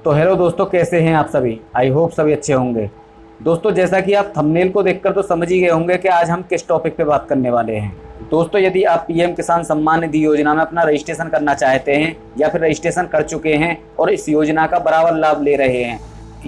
तो हेलो दोस्तों, कैसे हैं आप सभी। आई होप सभी अच्छे होंगे। दोस्तों, जैसा कि आप थंबनेल को देखकर तो समझ ही गए होंगे कि आज हम किस टॉपिक पे बात करने वाले हैं। दोस्तों, यदि आप पीएम किसान सम्मान निधि योजना में अपना रजिस्ट्रेशन करना चाहते हैं या फिर रजिस्ट्रेशन कर चुके हैं और इस योजना का बराबर लाभ ले रहे हैं,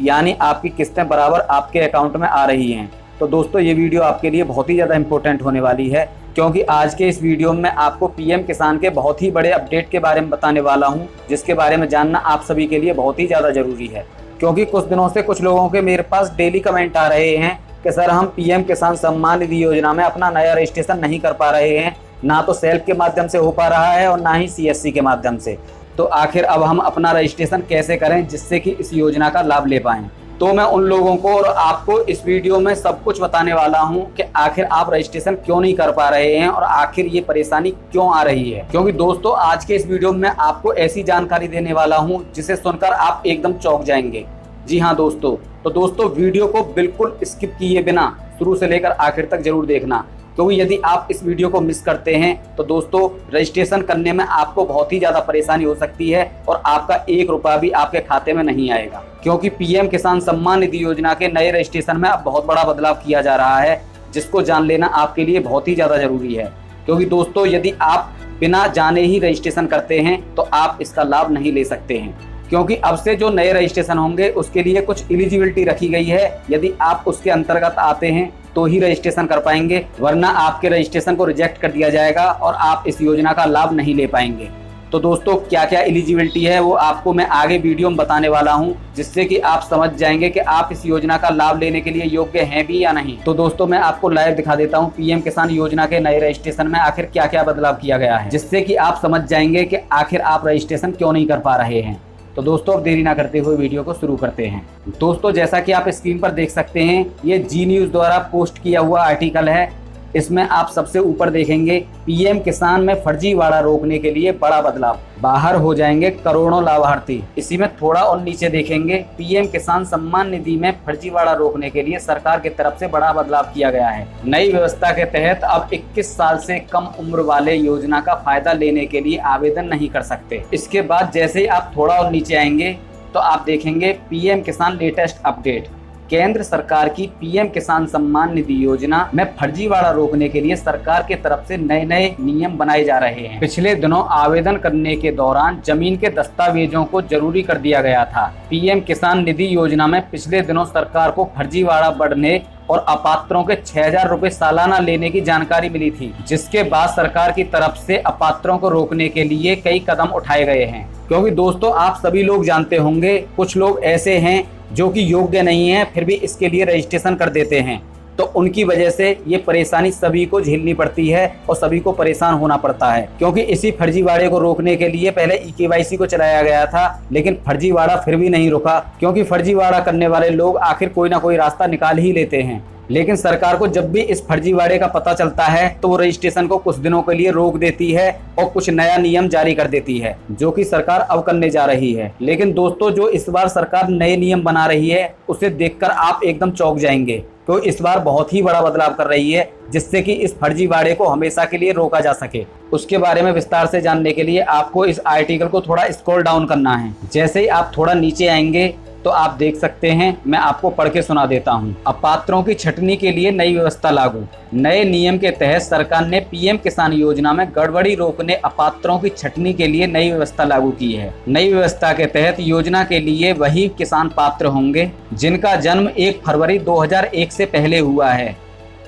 यानी आपकी किस्तें बराबर आपके अकाउंट में आ रही हैं, तो दोस्तों ये वीडियो आपके लिए बहुत ही ज़्यादा इंपॉर्टेंट होने वाली है, क्योंकि आज के इस वीडियो में आपको पीएम किसान के बहुत ही बड़े अपडेट के बारे में बताने वाला हूं, जिसके बारे में जानना आप सभी के लिए बहुत ही ज़्यादा ज़रूरी है। क्योंकि कुछ दिनों से कुछ लोगों के मेरे पास डेली कमेंट आ रहे हैं कि सर, हम पीएम किसान सम्मान निधि योजना में अपना नया रजिस्ट्रेशन नहीं कर पा रहे हैं, ना तो सेल्फ के माध्यम से हो पा रहा है और ना ही सीएससी के माध्यम से। तो आखिर अब हम अपना रजिस्ट्रेशन कैसे करें जिससे कि इस योजना का लाभ ले पाएँ। तो मैं उन लोगों को और आपको इस वीडियो में सब कुछ बताने वाला हूं कि आखिर आप रजिस्ट्रेशन क्यों नहीं कर पा रहे हैं और आखिर ये परेशानी क्यों आ रही है। क्योंकि दोस्तों, आज के इस वीडियो में आपको ऐसी जानकारी देने वाला हूं जिसे सुनकर आप एकदम चौंक जाएंगे। जी हाँ दोस्तों, तो दोस्तों वीडियो को बिल्कुल स्किप किए बिना शुरू से लेकर आखिर तक जरूर देखना, क्योंकि यदि आप इस वीडियो को मिस करते हैं तो दोस्तों रजिस्ट्रेशन करने में आपको बहुत ही ज़्यादा परेशानी हो सकती है और आपका 1 रुपया भी आपके खाते में नहीं आएगा। क्योंकि पीएम किसान सम्मान निधि योजना के नए रजिस्ट्रेशन में अब बहुत बड़ा बदलाव किया जा रहा है, जिसको जान लेना आपके लिए बहुत ही ज़्यादा ज़रूरी है। क्योंकि दोस्तों, यदि आप बिना जाने ही रजिस्ट्रेशन करते हैं तो आप इसका लाभ नहीं ले सकते हैं। क्योंकि अब से जो नए रजिस्ट्रेशन होंगे उसके लिए कुछ एलिजिबिलिटी रखी गई है, यदि आप उसके अंतर्गत आते हैं तो ही रजिस्ट्रेशन कर पाएंगे, वरना आपके रजिस्ट्रेशन को रिजेक्ट कर दिया जाएगा और आप इस योजना का लाभ नहीं ले पाएंगे। तो दोस्तों, क्या क्या एलिजिबिलिटी है वो आपको मैं आगे वीडियो में बताने वाला हूं, जिससे कि आप समझ जाएंगे कि आप इस योजना का लाभ लेने के लिए योग्य हैं भी या नहीं। तो दोस्तों, मैं आपको लाइव दिखा देता हूं पीएम किसान योजना के नए रजिस्ट्रेशन में आखिर क्या क्या बदलाव किया गया है, जिससे कि आप समझ जाएंगे कि आखिर आप रजिस्ट्रेशन क्यों नहीं कर पा रहे हैं। तो दोस्तों, अब देरी ना करते हुए वीडियो को शुरू करते हैं। दोस्तों, जैसा कि आप स्क्रीन पर देख सकते हैं, ये जी न्यूज़ द्वारा पोस्ट किया हुआ आर्टिकल है। इसमें आप सबसे ऊपर देखेंगे पीएम किसान में फर्जीवाड़ा रोकने के लिए बड़ा बदलाव, बाहर हो जाएंगे करोड़ों लाभार्थी। इसी में थोड़ा और नीचे देखेंगे पीएम किसान सम्मान निधि में फर्जीवाड़ा रोकने के लिए सरकार की तरफ से बड़ा बदलाव किया गया है। नई व्यवस्था के तहत अब 21 साल से कम उम्र वाले योजना का फायदा लेने के लिए आवेदन नहीं कर सकते। इसके बाद जैसे ही आप थोड़ा और नीचे आएंगे तो आप देखेंगे पीएम किसान लेटेस्ट अपडेट। केंद्र सरकार की पीएम किसान सम्मान निधि योजना में फर्जीवाड़ा रोकने के लिए सरकार के तरफ से नए नए नियम बनाए जा रहे हैं। पिछले दिनों आवेदन करने के दौरान जमीन के दस्तावेजों को जरूरी कर दिया गया था। पीएम किसान निधि योजना में पिछले दिनों सरकार को फर्जीवाड़ा बढ़ने और अपात्रों के 6,000 रुपए सालाना लेने की जानकारी मिली थी, जिसके बाद सरकार की तरफ से अपात्रों को रोकने के लिए कई कदम उठाए गए हैं। क्योंकि दोस्तों, आप सभी लोग जानते होंगे कुछ लोग ऐसे हैं जो कि योग्य नहीं है फिर भी इसके लिए रजिस्ट्रेशन कर देते हैं, तो उनकी वजह से ये परेशानी सभी को झेलनी पड़ती है और सभी को परेशान होना पड़ता है। क्योंकि इसी फर्जीवाड़े को रोकने के लिए पहले ईकेवाईसी को चलाया गया था, लेकिन फर्जीवाड़ा फिर भी नहीं रुका, क्योंकि फर्जीवाड़ा करने वाले लोग आखिर कोई ना कोई रास्ता निकाल ही लेते हैं। लेकिन सरकार को जब भी इस फर्जीवाड़े का पता चलता है तो वो रजिस्ट्रेशन को कुछ दिनों के लिए रोक देती है और कुछ नया नियम जारी कर देती है, जो कि सरकार अब करने जा रही है। लेकिन दोस्तों, जो इस बार सरकार नए नियम बना रही है उसे देखकर आप एकदम चौंक जाएंगे। तो इस बार बहुत ही बड़ा बदलाव कर रही है, जिससे कि इस फर्जीवाड़े को हमेशा के लिए रोका जा सके। उसके बारे में विस्तार से जानने के लिए आपको इस आर्टिकल को थोड़ा स्क्रॉल डाउन करना है। जैसे ही आप थोड़ा नीचे आएंगे तो आप देख सकते हैं, मैं आपको पढ़ के सुना देता हूं। अपात्रों की छटनी के लिए नई व्यवस्था लागू। नए नियम के तहत सरकार ने पीएम किसान योजना में गड़बड़ी रोकने अपात्रों की छटनी के लिए नई व्यवस्था लागू की है। नई व्यवस्था के तहत योजना के लिए वही किसान पात्र होंगे जिनका जन्म 1 फरवरी 2001 से पहले हुआ है।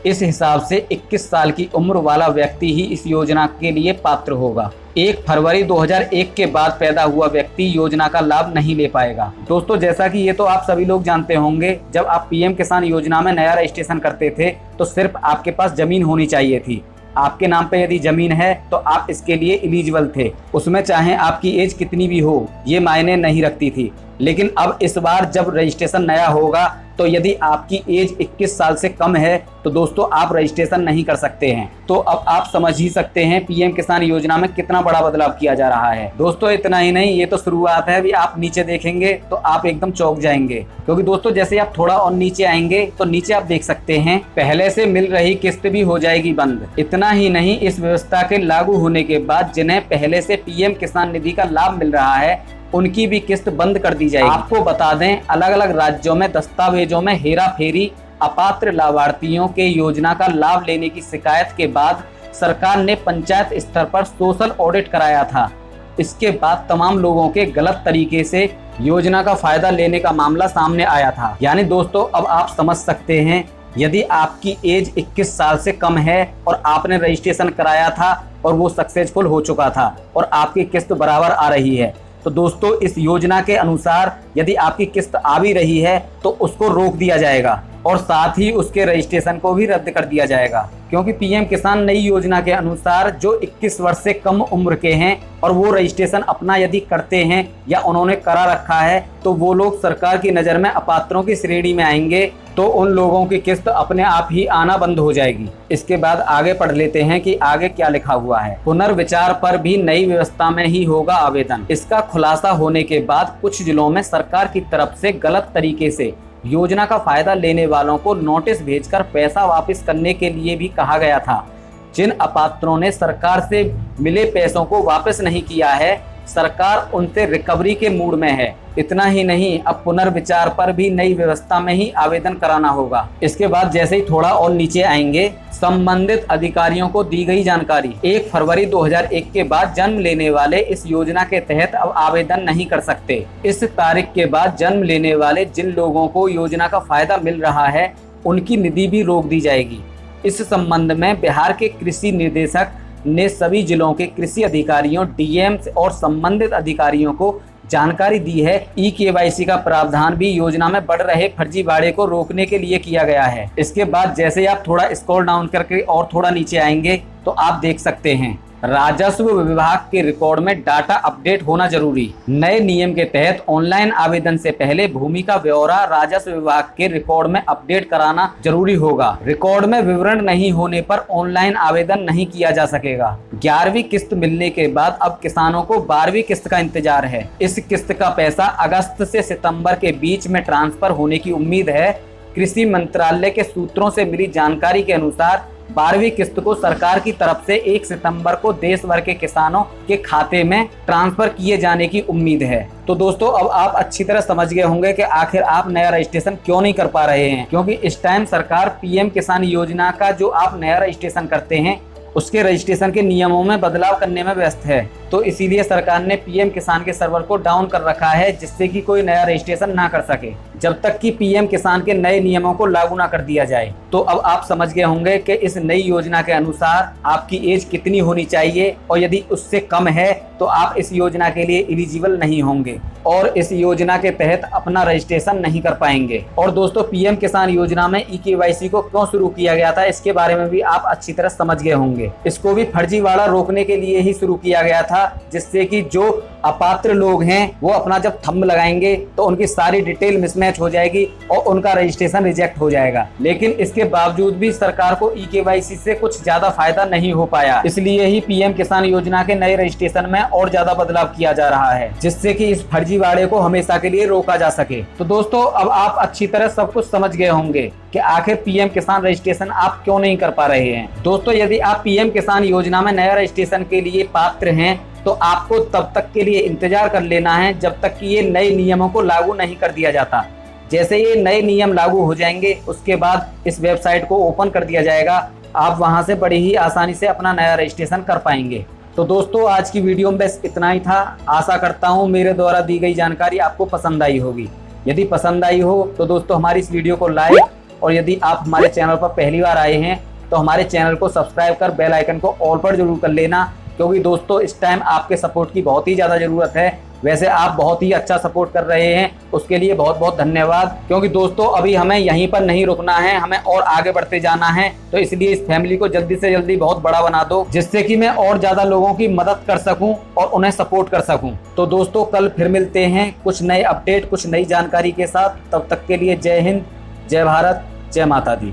इस हिसाब से 21 साल की उम्र वाला व्यक्ति ही इस योजना के लिए पात्र होगा। 1 फरवरी 2001 के बाद पैदा हुआ व्यक्ति योजना का लाभ नहीं ले पाएगा। दोस्तों, जैसा कि ये तो आप सभी लोग जानते होंगे, जब आप पीएम किसान योजना में नया रजिस्ट्रेशन करते थे तो सिर्फ आपके पास जमीन होनी चाहिए थी। आपके नाम पे यदि जमीन है तो आप इसके लिए एलिजिबल थे। उसमें चाहे आपकी एज कितनी भी हो ये मायने नहीं रखती थी। लेकिन अब इस बार जब रजिस्ट्रेशन नया होगा तो यदि आपकी एज 21 साल से कम है तो दोस्तों आप रजिस्ट्रेशन नहीं कर सकते हैं। तो अब आप समझ ही सकते हैं पीएम किसान योजना में कितना बड़ा बदलाव किया जा रहा है। दोस्तों, इतना ही नहीं, ये तो शुरुआत है। अभी आप नीचे देखेंगे तो आप एकदम चौंक जाएंगे, क्योंकि दोस्तों जैसे आप थोड़ा और नीचे आएंगे तो नीचे आप देख सकते हैं पहले से मिल रही किस्त भी हो जाएगी बंद। इतना ही नहीं, इस व्यवस्था के लागू होने के बाद जिन्हें पहले से पीएम किसान निधि का लाभ मिल रहा है उनकी भी किस्त बंद कर दी जाएगी। आपको बता दें, अलग अलग राज्यों में दस्तावेजों में हेरा फेरी, अपात्र लाभार्थियों के योजना का लाभ लेने की शिकायत के बाद सरकार ने पंचायत स्तर पर सोशल ऑडिट कराया था। इसके बाद तमाम लोगों के गलत तरीके से योजना का फायदा लेने का मामला सामने आया था। यानी दोस्तों, अब आप समझ सकते हैं, यदि आपकी एज 21 साल से कम है और आपने रजिस्ट्रेशन कराया था और वो सक्सेसफुल हो चुका था और आपकी किस्त बराबर आ रही है, तो दोस्तों इस योजना के अनुसार यदि आपकी किस्त आ भी रही है तो उसको रोक दिया जाएगा और साथ ही उसके रजिस्ट्रेशन को भी रद्द कर दिया जाएगा। क्योंकि पीएम किसान नई योजना के अनुसार जो 21 वर्ष से कम उम्र के हैं और वो रजिस्ट्रेशन अपना यदि करते हैं या उन्होंने करा रखा है, तो वो लोग सरकार की नज़र में अपात्रों की श्रेणी में आएंगे, तो उन लोगों की किस्त अपने आप ही आना बंद हो जाएगी। इसके बाद आगे पढ़ लेते हैं कि आगे क्या लिखा हुआ है। पुनर्विचार पर भी नई व्यवस्था में ही होगा आवेदन। इसका खुलासा होने के बाद कुछ जिलों में सरकार की तरफ से गलत तरीके से योजना का फायदा लेने वालों को नोटिस भेजकर पैसा वापस करने के लिए भी कहा गया था। जिन अपात्रों ने सरकार से मिले पैसों को वापस नहीं किया है, सरकार उनसे रिकवरी के मूड में है। इतना ही नहीं, अब पुनर्विचार पर भी नई व्यवस्था में ही आवेदन कराना होगा। इसके बाद जैसे ही थोड़ा और नीचे आएंगे, संबंधित अधिकारियों को दी गई जानकारी। 1 फरवरी 2001 के बाद जन्म लेने वाले इस योजना के तहत अब आवेदन नहीं कर सकते। इस तारीख के बाद जन्म लेने वाले जिन लोगों को योजना का फायदा मिल रहा है, उनकी निधि भी रोक दी जाएगी। इस संबंध में बिहार के कृषि निर्देशक ने सभी जिलों के कृषि अधिकारियों, डीएम्स और संबंधित अधिकारियों को जानकारी दी है। ई-केवाईसी का प्रावधान भी योजना में बढ़ रहे फर्जीवाड़े को रोकने के लिए किया गया है। इसके बाद जैसे आप थोड़ा स्क्रॉल डाउन करके और थोड़ा नीचे आएंगे तो आप देख सकते हैं, राजस्व विभाग के रिकॉर्ड में डाटा अपडेट होना जरूरी। नए नियम के तहत ऑनलाइन आवेदन से पहले भूमि का ब्यौरा राजस्व विभाग के रिकॉर्ड में अपडेट कराना जरूरी होगा। रिकॉर्ड में विवरण नहीं होने पर ऑनलाइन आवेदन नहीं किया जा सकेगा। 11वीं किस्त मिलने के बाद अब किसानों को 12वीं किस्त का इंतजार है। इस किस्त का पैसा अगस्त से सितंबर के बीच में ट्रांसफर होने की उम्मीद है। कृषि मंत्रालय के सूत्रों से मिली जानकारी के अनुसार 12वीं किस्त को सरकार की तरफ से 1 सितंबर को देश भर के किसानों के खाते में ट्रांसफर किए जाने की उम्मीद है। तो दोस्तों, अब आप अच्छी तरह समझ गए होंगे कि आखिर आप नया रजिस्ट्रेशन क्यों नहीं कर पा रहे हैं। क्योंकि इस टाइम सरकार पीएम किसान योजना का जो आप नया रजिस्ट्रेशन करते हैं, उसके रजिस्ट्रेशन के नियमों में बदलाव करने में व्यस्त है। तो इसीलिए सरकार ने पीएम किसान के सर्वर को डाउन कर रखा है, जिससे कि कोई नया रजिस्ट्रेशन ना कर सके जब तक कि पीएम किसान के नए नियमों को लागू ना कर दिया जाए। तो अब आप समझ गए होंगे कि इस नई योजना के अनुसार आपकी एज कितनी होनी चाहिए और यदि उससे कम है तो आप इस योजना के लिए एलिजिबल नहीं होंगे और इस योजना के तहत अपना रजिस्ट्रेशन नहीं कर पाएंगे। और दोस्तों, पीएम किसान योजना में ई-केवाईसी को क्यों शुरू किया गया था, इसके बारे में भी आप अच्छी तरह समझ गए होंगे। इसको भी फर्जीवाड़ा रोकने के लिए ही शुरू किया गया था, जिससे कि जो अपात्र लोग हैं वो अपना जब थंब लगाएंगे तो उनकी सारी डिटेल मिसमैच हो जाएगी और उनका रजिस्ट्रेशन रिजेक्ट हो जाएगा। लेकिन इसके बावजूद भी सरकार को ई-केवाईसी से कुछ ज्यादा फायदा नहीं हो पाया। इसलिए ही पीएम किसान योजना के नए रजिस्ट्रेशन में और ज्यादा बदलाव किया जा रहा है, जिससे कि इस फर्जीवाड़े को हमेशा के लिए रोका जा सके। तो दोस्तों, अब आप अच्छी तरह सब कुछ समझ गए होंगे कि आखिर पीएम किसान रजिस्ट्रेशन आप क्यों नहीं कर पा रहे हैं। दोस्तों, यदि आप पीएम किसान योजना में नया रजिस्ट्रेशन के लिए पात्र हैं तो आपको तब तक के लिए इंतजार कर लेना है जब तक कि ये नए नियमों को लागू नहीं कर दिया जाता। जैसे ये नए नियम लागू हो जाएंगे, उसके बाद इस वेबसाइट को ओपन कर दिया जाएगा। आप वहां से बड़ी ही आसानी से अपना नया रजिस्ट्रेशन कर पाएंगे। तो दोस्तों, आज की वीडियो में बस इतना ही था। आशा करता हूँ मेरे द्वारा दी गई जानकारी आपको पसंद आई होगी। यदि पसंद आई हो तो दोस्तों हमारी इस वीडियो को लाइक, और यदि आप हमारे चैनल पर पहली बार आए हैं तो हमारे चैनल को सब्सक्राइब कर बेल आइकन को ऑल पर जरूर कर लेना, क्योंकि दोस्तों इस टाइम आपके सपोर्ट की बहुत ही ज़्यादा ज़रूरत है। वैसे आप बहुत ही अच्छा सपोर्ट कर रहे हैं, उसके लिए बहुत बहुत धन्यवाद। क्योंकि दोस्तों अभी हमें यहीं पर नहीं रुकना है, हमें और आगे बढ़ते जाना है। तो इसलिए इस फैमिली को जल्दी से जल्दी बहुत बड़ा बना दो, जिससे कि मैं और ज़्यादा लोगों की मदद कर सकूं और उन्हें सपोर्ट कर सकूं। तो दोस्तों, कल फिर मिलते हैं कुछ नए अपडेट, कुछ नई जानकारी के साथ। तब तक के लिए जय हिंद, जय भारत, जय माता दी।